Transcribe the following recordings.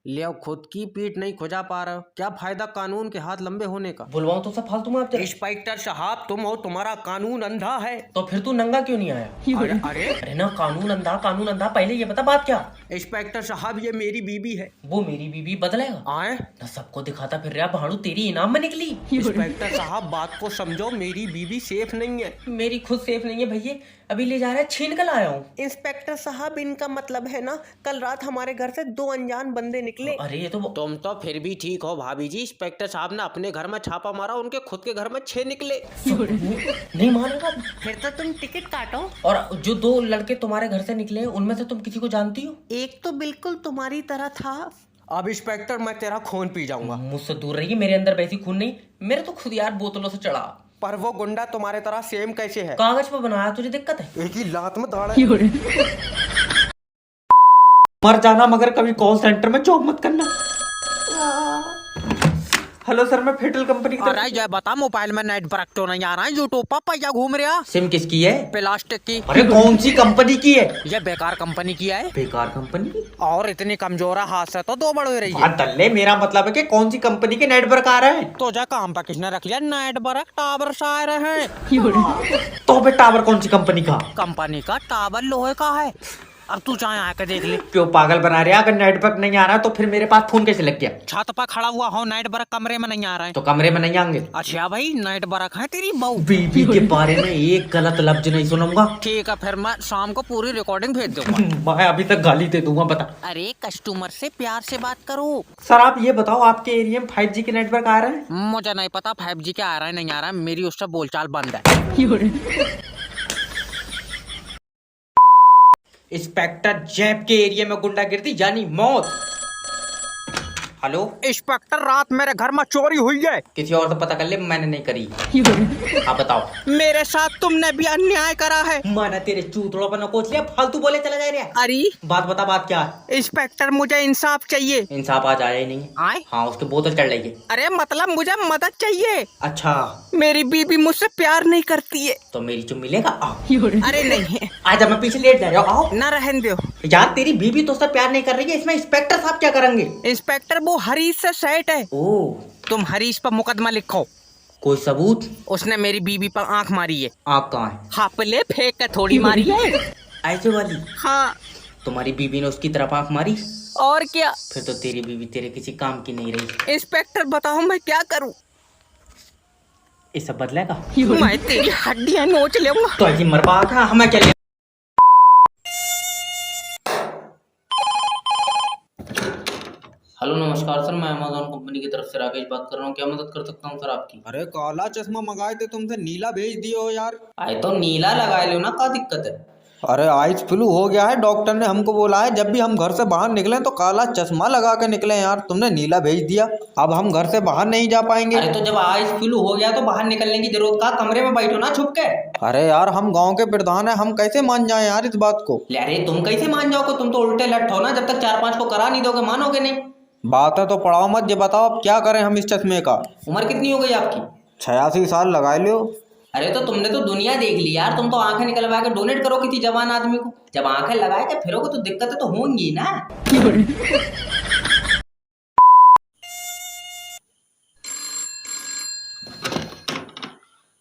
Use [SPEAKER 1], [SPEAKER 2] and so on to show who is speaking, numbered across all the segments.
[SPEAKER 1] ले खुद की पीठ नहीं खुजा पा रहे हो, क्या फायदा कानून के हाथ लंबे होने का।
[SPEAKER 2] बुलवाऊं तो सब फालतू में आप।
[SPEAKER 1] इंस्पेक्टर साहब तुम हो, तुम्हारा कानून अंधा है।
[SPEAKER 2] तो फिर तू नंगा क्यों नहीं आया?
[SPEAKER 1] अरे
[SPEAKER 2] ना कानून अंधा, पहले ये बता बात क्या।
[SPEAKER 1] इंस्पेक्टर साहब ये मेरी बीबी है।
[SPEAKER 2] वो मेरी बीबी बदलेगा
[SPEAKER 1] आए
[SPEAKER 2] ना, सबको दिखाता फिर रहा भाड़ू, तेरी इनाम में निकली।
[SPEAKER 1] इंस्पेक्टर साहब बात को समझो, मेरी बीबी सेफ नहीं है।
[SPEAKER 2] मेरी खुद सेफ नहीं है भैया, अभी ले जा रहा है, छीन कर लाया हूँ।
[SPEAKER 1] इंस्पेक्टर साहब इनका मतलब है ना, कल रात हमारे घर से 2 अनजान बंदे निकले।
[SPEAKER 2] अरे ये तो
[SPEAKER 1] तुम तो फिर भी ठीक हो भाभी जी, इंस्पेक्टर साहब ने अपने घर में छापा मारा, उनके खुद के घर में 6 निकले।
[SPEAKER 2] नहीं मानेगा।
[SPEAKER 1] फिर तो तुम टिकट काटो।
[SPEAKER 2] और जो 2 लड़के तुम्हारे घर से निकले हैं उनमें से तुम किसी को जानती हो?
[SPEAKER 1] एक तो बिल्कुल तुम्हारी तरह था। अब इंस्पेक्टर मैं तेरा खून पी जाऊंगा।
[SPEAKER 2] मुझसे दूर रहिए, मेरे अंदर वैसी खून नहीं, मेरे तो खुद यार बोतलों से चढ़ा।
[SPEAKER 1] पर वो गुंडा तुम्हारे तरह सेम कैसे है?
[SPEAKER 2] कागज पे बनाया, तुझे दिक्कत है?
[SPEAKER 1] एक ही लात में दाड़ा।
[SPEAKER 2] मर जाना मगर कभी कॉल सेंटर में जॉब मत करना। हेलो सर, मैं फेटल कंपनी की
[SPEAKER 1] अरे ये बता, मोबाइल में नेट वर्क तो नहीं आ रहा है, यूट्यूब पर पैसा घूम रहा।
[SPEAKER 2] सिम किसकी है?
[SPEAKER 1] प्लास्टिक की।
[SPEAKER 2] अरे कौन सी कंपनी की है?
[SPEAKER 1] ये बेकार कंपनी की है।
[SPEAKER 2] बेकार कंपनी की?
[SPEAKER 1] और इतनी कमजोर है, हाथ से तो 2 बड़ हो रही है।
[SPEAKER 2] दल्ले, मेरा मतलब है कि कौन सी कंपनी के नेटवर्क आ रहे हैं?
[SPEAKER 1] तो जा काम पर किसने रख लिया? नेट वर्क टावर से आ रहे हैं।
[SPEAKER 2] तो बे टावर कौन सी कंपनी का?
[SPEAKER 1] कंपनी का टावर लोहे का है। अब तू चाहे आके देख ले।
[SPEAKER 2] क्यों पागल बना रहे? अगर नेटवर्क नहीं आ रहा तो फिर मेरे पास फोन कैसे लग गया?
[SPEAKER 1] छत पर खड़ा हुआ हो, नेट वर्क कमरे में नहीं आ रहा है।
[SPEAKER 2] तो कमरे में नहीं आएंगे?
[SPEAKER 1] अच्छा भाई, नेट वर्क है तेरी बहू।
[SPEAKER 2] बीबी के बारे में एक गलत लफ्ज नहीं सुनूंगा।
[SPEAKER 1] ठीक है, फिर मैं शाम को पूरी रिकॉर्डिंग भेज दूंगा।
[SPEAKER 2] मैं अभी तक गाली दे दूंगा, बता।
[SPEAKER 1] अरे कस्टमर से प्यार से बात करो।
[SPEAKER 2] सर आप ये बताओ, आपके एरिया में 5G के नेटवर्क आ रहे हैं?
[SPEAKER 1] मुझे नहीं पता 5G क्या आ रहा है नहीं आ रहा है, मेरी उससे बोलचाल बंद है।
[SPEAKER 2] इंस्पेक्टर जैब के एरिया में गुंडागिर्दी यानी मौत। हेलो
[SPEAKER 1] इंस्पेक्टर, रात मेरे घर में चोरी हुई है।
[SPEAKER 2] किसी और से पता कर ले, मैंने नहीं करी। आप बताओ।
[SPEAKER 1] मेरे साथ तुमने भी अन्याय करा है।
[SPEAKER 2] माना तेरे चूतड़ों पर नकोच लिया, फालतू बोले चला जा रहा।
[SPEAKER 1] अरे
[SPEAKER 2] बात बता, बात क्या है?
[SPEAKER 1] इंस्पेक्टर मुझे इंसाफ चाहिए।
[SPEAKER 2] इंसाफ आज आया ही नहीं।
[SPEAKER 1] आए?
[SPEAKER 2] हाँ, उसके बोतल चढ़ रही है।
[SPEAKER 1] अरे मतलब मुझे मदद चाहिए।
[SPEAKER 2] अच्छा,
[SPEAKER 1] मेरी बीबी मुझसे प्यार नहीं करती है।
[SPEAKER 2] तो मेरी चुम मिलेगा? आओ।
[SPEAKER 1] अरे नहीं है।
[SPEAKER 2] आजा, मैं पीछे लेट जा रहा हूँ, आओ।
[SPEAKER 1] न रहने दो
[SPEAKER 2] यार, तेरी बीबी तो उससे प्यार नहीं कर रही है, इसमें इंस्पेक्टर साहब क्या करेंगे?
[SPEAKER 1] इंस्पेक्टर, वो हरीश से सेट है।
[SPEAKER 2] ओ,
[SPEAKER 1] तुम हरीश पर मुकदमा लिखो।
[SPEAKER 2] कोई सबूत?
[SPEAKER 1] उसने मेरी बीबी पर आंख मारी है।
[SPEAKER 2] आँख कहाँ है?
[SPEAKER 1] हापले फेंक के थोड़ी मारी है।
[SPEAKER 2] ऐसे वाली?
[SPEAKER 1] हाँ।
[SPEAKER 2] तुम्हारी बीबी ने उसकी तरफ आंख मारी?
[SPEAKER 1] और क्या?
[SPEAKER 2] फिर तो तेरी बीबी तेरे किसी काम की नहीं रही।
[SPEAKER 1] इंस्पेक्टर बताओ मैं क्या करूं?
[SPEAKER 2] ये सब बदलेगा?
[SPEAKER 1] मैं तेरी हड्डियां नोच लूंगा।
[SPEAKER 2] तो ऐसी मरवा था, हमें क्या? हेलो नमस्कार सर, मैं अमेज़न कंपनी की तरफ से राकेश बात कर रहा हूँ, क्या मदद कर सकता हूँ सर आपकी?
[SPEAKER 1] अरे काला चश्मा मंगाए थे तुमसे, नीला भेज दियो यार।
[SPEAKER 2] आए तो नीला लगा लो ना, क्या दिक्कत है?
[SPEAKER 1] अरे आइस फ्लू हो गया है, डॉक्टर ने हमको बोला है जब भी हम घर से बाहर निकलें तो काला चश्मा लगा के निकले यार। तुमने नीला भेज दिया, अब हम घर से बाहर नहीं जा पाएंगे।
[SPEAKER 2] अरे तो जब आइस फ्लू हो गया तो बाहर निकलने की जरूरत का, कमरे में बैठो ना छुप के।
[SPEAKER 1] अरे यार हम गांव के प्रधान है, हम कैसे मान जाए यार इस बात को?
[SPEAKER 2] अरे तुम कैसे मान जाओगे? तुम तो उल्टे लट हो ना, जब तक 4-5 को करा नहीं दोगे मानोगे नहीं।
[SPEAKER 1] बात है तो पढ़ाओ मत, ये बताओ अब क्या करें हम इस चश्मे का?
[SPEAKER 2] उम्र कितनी हो गई आपकी?
[SPEAKER 1] 86 साल लगा लो।
[SPEAKER 2] अरे तो तुमने तो दुनिया देख ली यार, तुम तो आंखें निकलवा के डोनेट करो किसी जवान आदमी को। जब आंखें लगाए के फिरोगे तो दिक्कतें तो होंगी ना।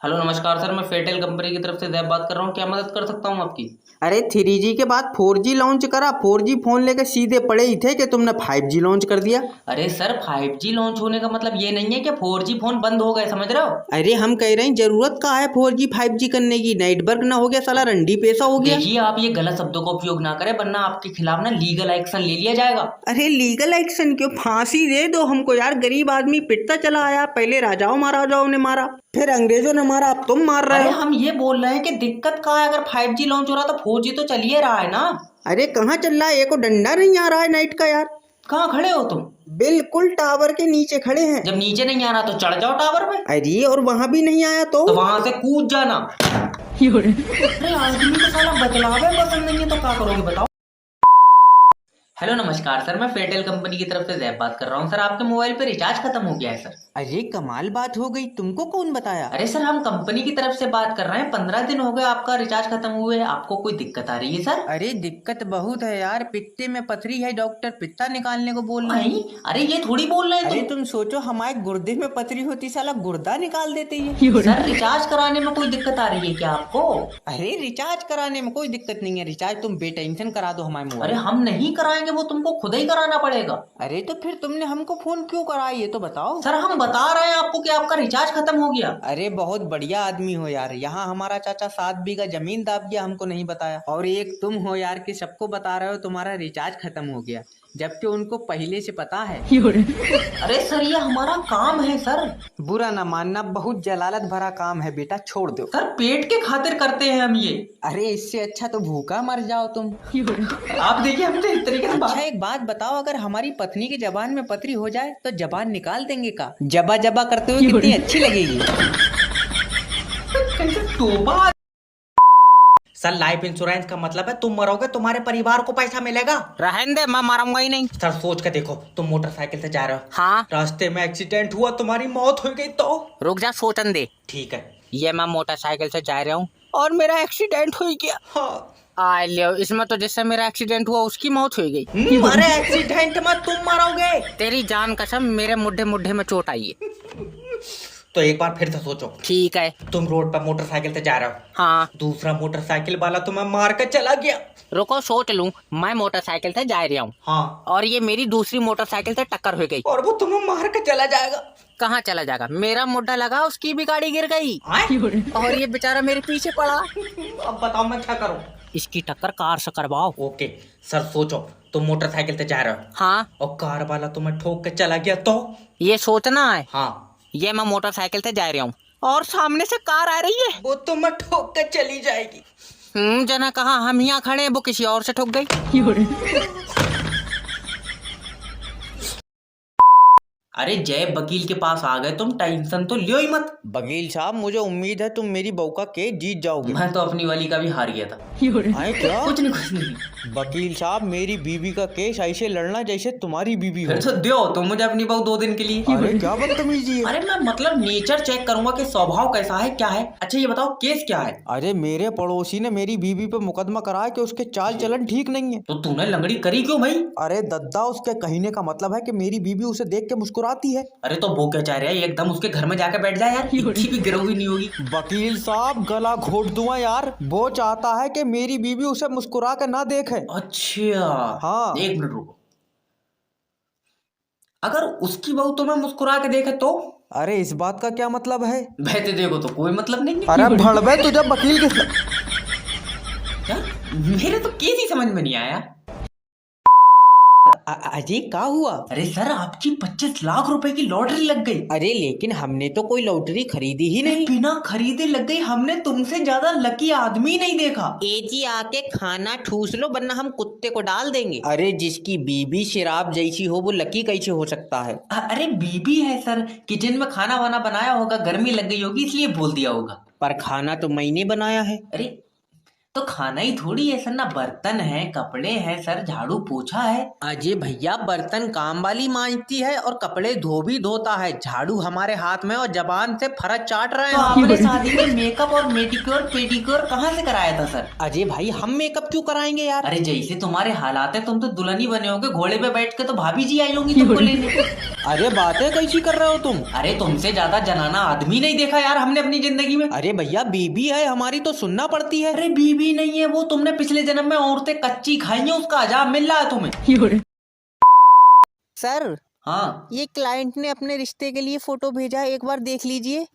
[SPEAKER 2] हेलो नमस्कार सर, मैं फेटल कंपनी की तरफ से दैब बात कर रहा हूँ, क्या मदद कर सकता हूँ आपकी?
[SPEAKER 1] अरे 3G के बाद 4G लॉन्च करा, 4G फोन लेके सीधे पड़े ही थे कि तुमने 5G लॉन्च कर दिया।
[SPEAKER 2] अरे सर, 5G लॉन्च होने का मतलब ये नहीं है कि 4G फोन बंद हो गए, समझ रहे हो?
[SPEAKER 1] अरे हम कह रहे हैं जरूरत का है 4G 5G करने की, नेटवर्क ना हो गया साला रंडी पैसा हो गया।
[SPEAKER 2] देखिए आप ये गलत शब्दों का उपयोग ना करें, वरना आपके खिलाफ ना लीगल एक्शन ले लिया जाएगा।
[SPEAKER 1] अरे लीगल एक्शन क्यों? फांसी दे दो हमको यार, गरीब आदमी पिटता चला आया। पहले राजाओं महाराजाओं ने मारा, फिर अंग्रेजों ने मारा, अब तुम मार रहे
[SPEAKER 2] अरे
[SPEAKER 1] हो।
[SPEAKER 2] हम ये बोल रहे हैं कि दिक्कत क्या है, अगर 5G लॉन्च हो रहा तो 4G तो चलिए रहा है ना।
[SPEAKER 1] अरे कहाँ चल रहा है? एको डंडा नहीं आ रहा है नाइट का यार।
[SPEAKER 2] कहाँ खड़े हो तुम?
[SPEAKER 1] बिल्कुल टावर के नीचे खड़े हैं।
[SPEAKER 2] जब नीचे नहीं आ रहा तो चढ़ जाओ टावर पे।
[SPEAKER 1] अरे और वहां भी नहीं आया तो
[SPEAKER 2] वहां से कूद जाना। अरे आदमी को साला बतलावे पसंद नहीं है तो क्या करोगे बताओ? हेलो नमस्कार सर, मैं फेटेल कंपनी की तरफ से जैब बात कर रहा हूँ। सर आपके मोबाइल पे रिचार्ज खत्म हो गया है सर।
[SPEAKER 1] अरे कमाल बात हो गई, तुमको कौन बताया?
[SPEAKER 2] अरे सर हम कंपनी की तरफ से बात कर रहे हैं, 15 दिन हो गए आपका रिचार्ज खत्म हुए। आपको कोई दिक्कत आ रही है सर?
[SPEAKER 1] अरे दिक्कत बहुत है यार, पित्ते में पथरी है, डॉक्टर पित्ता निकालने को बोल रहे हैं।
[SPEAKER 2] नहीं, अरे ये थोड़ी बोल रहे हैं
[SPEAKER 1] अरे
[SPEAKER 2] तुम।
[SPEAKER 1] तुम सोचो, हमारे गुर्दे में पथरी होती साला गुर्दा निकाल देते हैं।
[SPEAKER 2] सर रिचार्ज कराने में कोई दिक्कत आ रही है क्या आपको?
[SPEAKER 1] अरे रिचार्ज कराने में कोई दिक्कत नहीं है, रिचार्ज तुम बेटेंशन करा दो हमारे
[SPEAKER 2] अरे
[SPEAKER 1] मोबाइल।
[SPEAKER 2] हम नहीं कराएंगे, वो तुमको खुद ही कराना पड़ेगा।
[SPEAKER 1] अरे तो फिर तुमने हमको फोन क्यों करा, ये तो बताओ।
[SPEAKER 2] सर हम बता रहे हैं आपको कि आपका रिचार्ज खत्म हो गया।
[SPEAKER 1] अरे बहुत बढ़िया आदमी हो यार, यहाँ हमारा चाचा 7 बीघा जमीन दाब गया, हमको नहीं बताया। और एक तुम हो यार कि सबको बता रहे हो तुम्हारा रिचार्ज खत्म हो गया, जबकि उनको पहले से पता है।
[SPEAKER 2] अरे सर ये हमारा काम है सर।
[SPEAKER 1] बुरा ना मानना, बहुत जलालत भरा काम है बेटा, छोड़ दो।
[SPEAKER 2] सर पेट के खातिर करते हैं हम ये।
[SPEAKER 1] अरे इससे अच्छा तो भूखा मर जाओ तुम।
[SPEAKER 2] आप देखिए हमसे इस तरीके से
[SPEAKER 1] अच्छा एक बात बताओ, अगर हमारी पत्नी की जबान में पथरी हो जाए तो जबान निकाल देंगे का? जबा जबा करते हुए कितनी अच्छी लगेगी।
[SPEAKER 2] तोबा।
[SPEAKER 3] सर लाइफ इंश्योरेंस का मतलब है तुम मरोगे तुम्हारे परिवार को पैसा मिलेगा।
[SPEAKER 1] रहने दे, मैं मरूंगा ही नहीं।
[SPEAKER 3] सर सोच के देखो, तुम मोटरसाइकिल से जा रहे हो,
[SPEAKER 1] हाँ
[SPEAKER 3] रास्ते में एक्सीडेंट हुआ, तुम्हारी मौत हो गई तो?
[SPEAKER 1] रुक जा, सोचन दे।
[SPEAKER 3] ठीक है।
[SPEAKER 1] ये मैं मोटरसाइकिल से जा रहा हूँ और मेरा एक्सीडेंट हो गया।
[SPEAKER 3] हाँ।
[SPEAKER 1] आ लियो, इसमें तो जिससे मेरा एक्सीडेंट हुआ उसकी मौत हो गई।
[SPEAKER 3] अरे एक्सीडेंट में तुम मरोगे।
[SPEAKER 1] तेरी जान कसम, मेरे मुड्ढे मुड्ढे में चोट आई है।
[SPEAKER 3] तो एक बार फिर से सोचो।
[SPEAKER 1] ठीक है।
[SPEAKER 3] तुम रोड पर मोटरसाइकिल से जा रहे हो,
[SPEAKER 1] हाँ
[SPEAKER 3] दूसरा मोटरसाइकिल वाला तुम्हें मार कर चला गया।
[SPEAKER 1] रुको सोच लूं, मैं मोटरसाइकिल से जा रहा हूँ
[SPEAKER 3] हाँ।
[SPEAKER 1] और ये मेरी दूसरी मोटरसाइकिल से टक्कर हो गई।
[SPEAKER 3] और वो तुम्हें मार कर चला जाएगा।
[SPEAKER 1] कहाँ चला जाएगा? मेरा मुड्ढा लगा, उसकी भी गाड़ी गिर गई और ये बेचारा मेरे पीछे पड़ा।
[SPEAKER 3] अब बताओ मैं क्या करूँ?
[SPEAKER 1] इसकी टक्कर कार से करवाओ।
[SPEAKER 3] ओके सर, सोचो तुम मोटरसाइकिल से जा रहे हो,
[SPEAKER 1] हाँ
[SPEAKER 3] और कार वाला तुम्हें ठोक के चला गया तो?
[SPEAKER 1] ये सोचना है।
[SPEAKER 3] हाँ।
[SPEAKER 1] ये मैं मोटरसाइकिल से जा रहा हूँ और सामने से कार आ रही है।
[SPEAKER 3] वो तुम्हें ठोक के चली जाएगी।
[SPEAKER 1] जना कहा हम यहाँ खड़े हैं, वो किसी और से ठोक गई।
[SPEAKER 2] अरे जय वकील के पास आ गए, तुम टेंशन तो लियो ही मत।
[SPEAKER 1] वकील साहब, मुझे उम्मीद है तुम मेरी बहू का केस जीत जाओगे।
[SPEAKER 2] मैं तो अपनी वाली का भी हार गया था।
[SPEAKER 1] आए क्या?
[SPEAKER 2] कुछ नहीं।
[SPEAKER 1] वकील साहब, मेरी बीवी का केस ऐसे लड़ना जैसे तुम्हारी बीवी हो।
[SPEAKER 2] फिर तो दो तुम मुझे अपनी बहू 2 दिन के लिए।
[SPEAKER 1] अरे क्या बदतमीजी है।
[SPEAKER 2] अरे मैं मतलब नेचर चेक करूंगा कि स्वभाव कैसा है, क्या है। अच्छा ये बताओ केस क्या है?
[SPEAKER 1] अरे मेरे पड़ोसी ने मेरी बीवी पे मुकदमा कराया कि उसके चाल चलन ठीक नहीं है।
[SPEAKER 2] तो तूने लंगड़ी करी क्यों भाई?
[SPEAKER 1] अरे दद्दा, उसके कहने का मतलब है कि मेरी बीवी उसे देख के मुस्कुराती है।
[SPEAKER 2] अरे तो वो क्या चाह रहा है, एकदम उसके घर में जाकर बैठ जाए यार, इतनी भी गिरोगी नहीं होगी।
[SPEAKER 1] वकील साहब, गला घोट दूंगा यार। वो चाहता है कि मेरी बीवी उसे मुस्कुरा कर ना देखे।
[SPEAKER 2] अच्छा
[SPEAKER 1] हाँ।
[SPEAKER 2] 1 मिनट रुको। अगर उसकी बहू तुम्हें मुस्कुरा के देखे तो?
[SPEAKER 1] अरे इस बात का क्या मतलब है?
[SPEAKER 2] बहते देखो तो कोई मतलब नहीं है।
[SPEAKER 1] अरे भड़वे, तुझे वकील के
[SPEAKER 2] क्या? मेरे तो केस ही समझ में नहीं आया।
[SPEAKER 1] अजय क्या हुआ?
[SPEAKER 2] अरे सर आपकी 25 लाख रुपए की लॉटरी लग गई।
[SPEAKER 1] अरे लेकिन हमने तो कोई लॉटरी खरीदी ही नहीं।
[SPEAKER 2] बिना खरीदे लग गई, हमने तुमसे ज्यादा लकी आदमी नहीं देखा।
[SPEAKER 1] एजी आके खाना ठूस लो, वरना हम कुत्ते को डाल देंगे। अरे जिसकी बीबी शराब जैसी हो वो लकी कैसे हो सकता है?
[SPEAKER 2] अरे बीबी है सर, किचन में खाना वाना बनाया होगा, गर्मी लग गई होगी इसलिए बोल दिया होगा।
[SPEAKER 1] पर खाना तो मैंने बनाया है।
[SPEAKER 2] अरे तो खाना ही थोड़ी है सर, ना बर्तन है, कपड़े हैं सर, झाड़ू पोछा है।
[SPEAKER 1] अजय भैया, बर्तन काम वाली मांजती है और कपड़े धो भी धोता है। झाड़ू हमारे हाथ में और जबान से फरक चाट रहे
[SPEAKER 2] तो
[SPEAKER 1] हैं।
[SPEAKER 2] आपने शादी में मेकअप और मेडिक्योर पेडिक्योर कहाँ से कराया था सर?
[SPEAKER 1] अजय भाई, हम मेकअप क्यों कराएंगे यार?
[SPEAKER 2] अरे जैसे तुम्हारे हालात है, तुम तो दुल्हन बने होगे, घोड़े पे बैठ के तो भाभी जी आई होंगी तुमको लेने।
[SPEAKER 1] अरे बातें कैसी कर रहे हो तुम?
[SPEAKER 2] अरे तुमसे ज्यादा जनाना आदमी नहीं देखा यार हमने अपनी जिंदगी में।
[SPEAKER 1] अरे भैया, बीबी है हमारी तो सुनना पड़ती है।
[SPEAKER 2] अरे बीबी नहीं है वो, तुमने पिछले जन्म में औरतें कच्ची खाई हैं, उसका अजाब मिल रहा है तुम्हें।
[SPEAKER 1] सर,
[SPEAKER 2] हाँ
[SPEAKER 1] ये क्लाइंट ने अपने रिश्ते के लिए फोटो भेजा है, एक बार देख लीजिए।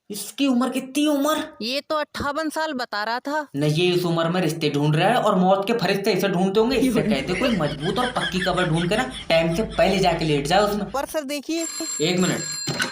[SPEAKER 2] इसकी उम्र कितनी उम्र?
[SPEAKER 1] ये तो 58 साल बता रहा था।
[SPEAKER 2] नहीं, ये इस उम्र में रिश्ते ढूंढ रहा है और मौत के फरिश्ते ऐसे ढूंढते होंगे। इससे कहते कोई मजबूत और पक्की कबर ढूंढ के ना टाइम से पहले जाके लेट जाए उसमें।
[SPEAKER 1] पर सर देखिए।
[SPEAKER 2] 1 मिनट।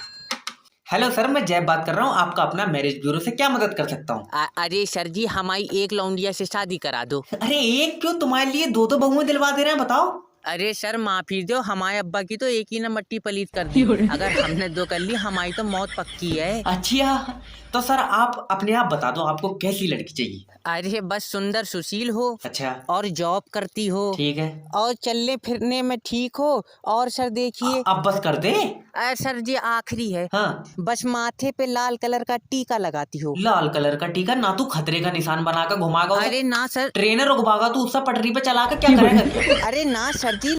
[SPEAKER 2] हेलो सर, मैं जैब बात कर रहा हूँ, आपका अपना मैरिज ब्यूरो से क्या मदद कर सकता हूँ?
[SPEAKER 1] अरे सर जी, हमारी एक लौंडिया से शादी करा दो।
[SPEAKER 2] अरे एक क्यों, तुम्हारे लिए 2 बहुएं दिलवा दे रहे हैं, बताओ।
[SPEAKER 1] अरे सर माफी दो, हमारे अब्बा की तो एक ही ना मट्टी पलीत कर दी। अगर हमने 2 कर ली हमारी तो मौत पक्की है।
[SPEAKER 2] अच्छा तो सर आप अपने आप बता दो आपको कैसी लड़की चाहिए।
[SPEAKER 1] अरे बस सुंदर सुशील हो
[SPEAKER 2] अच्छा
[SPEAKER 1] और जॉब करती हो
[SPEAKER 2] ठीक है।
[SPEAKER 1] और चलने फिरने में ठीक हो। और सर देखिए
[SPEAKER 2] अब बस कर दे।
[SPEAKER 1] अरे सर जी आखिरी है,
[SPEAKER 2] हाँ
[SPEAKER 1] बस माथे पे लाल कलर का टीका लगाती हो।
[SPEAKER 2] लाल कलर का टीका ना तू खतरे का निशान बनाकर घुमागा उसे।
[SPEAKER 1] अरे ना सर,
[SPEAKER 2] ट्रेनर रुकवागा तू उससे पटरी पे चला कर क्या करेगा।
[SPEAKER 1] अरे ना सर जी।